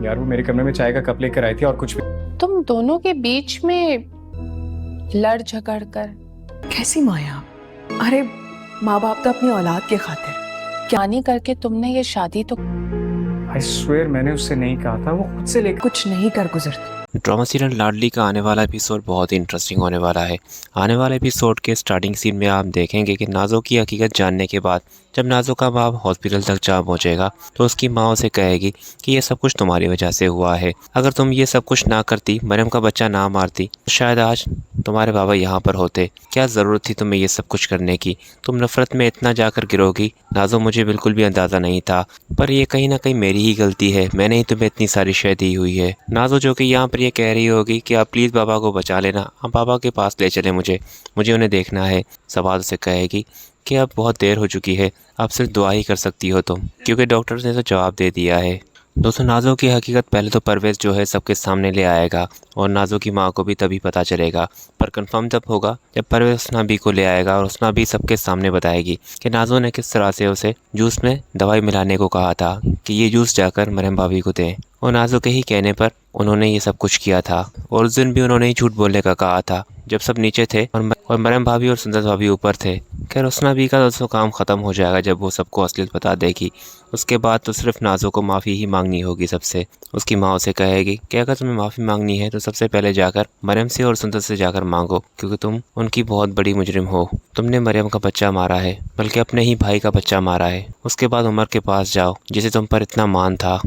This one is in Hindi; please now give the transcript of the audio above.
यार वो मेरे कमरे में चाय का कप लेकर आई थी और कुछ भी। तुम दोनों के बीच में लड़ झगड़ कर कैसी माँ है आप? अरे माँ बाप तो अपनी औलाद के खातिर। क्या नहीं करके तुमने ये शादी तो आई स्वेयर मैंने उससे नहीं कहा था, वो खुद से लेकर। कुछ नहीं कर गुजरती। ड्रामा सीरियल लाडली का आने वाला एपिसोड बहुत ही इंटरेस्टिंग होने वाला है। आने वाले एपिसोड के स्टार्टिंग सीन में आप देखेंगे कि नाज़ो की हकीकत जानने के बाद जब नाज़ो का बाप हॉस्पिटल तक जा पहुंचेगा तो उसकी माँ उसे कहेगी कि ये सब कुछ तुम्हारी वजह से हुआ है। अगर तुम ये सब कुछ ना करती, मरियम का बच्चा ना मारती, तो शायद आज तुम्हारे बाबा यहाँ पर होते। क्या ज़रूरत थी तुम्हें ये सब कुछ करने की? तुम नफ़रत में इतना जाकर गिरोगी। नाज़ो, मुझे बिल्कुल भी अंदाज़ा नहीं था, पर ये कहीं ना कहीं मेरी ही गलती है। मैंने ही तुम्हें इतनी सारी शय दी हुई है। नाज़ो जो कि यहाँ पर ये कह रही होगी कि आप प्लीज़ बाबा को बचा लेना, आप बाबा के पास ले चले, मुझे उन्हें देखना है। सवाल से कहेगी कि अब बहुत देर हो चुकी है, आप सिर्फ दुआ ही कर सकती हो तुम, क्योंकि डॉक्टर ने तो जवाब दे दिया है। दोस्तों, नाज़ो की हकीकत पहले तो परवेज़ जो है सबके सामने ले आएगा और नाज़ो की माँ को भी तभी पता चलेगा, पर कंफर्म तब होगा जब परवेज़ उसना बी को ले आएगा और उसना भी सबके सामने बताएगी कि नाज़ो ने किस तरह से उसे जूस में दवाई मिलाने को कहा था कि ये जूस जाकर मरियम भाभी को दें, और नाज़ो के ही कहने पर उन्होंने ये सब कुछ किया था। और उस दिन भी उन्होंने ही झूठ बोलने का कहा था जब सब नीचे थे और मरियम भाभी और सुंदर भाभी ऊपर थे। खैर, उसना भी का दोस्तों काम ख़त्म हो जाएगा जब वो सबको असलियत बता देगी। उसके बाद तो सिर्फ नाज़ो को माफ़ी ही मांगनी होगी सबसे। उसकी माँ उसे कहेगी कि अगर तुम्हें माफ़ी मांगनी है तो सबसे पहले जाकर मरियम से और सुंदर से जाकर मांगो, क्योंकि तुम उनकी बहुत बड़ी मुजरिम हो। तुमने मरियम का बच्चा मारा है, बल्कि अपने ही भाई का बच्चा मारा है। उसके बाद उमर के पास जाओ जिसे तुम पर इतना मान था।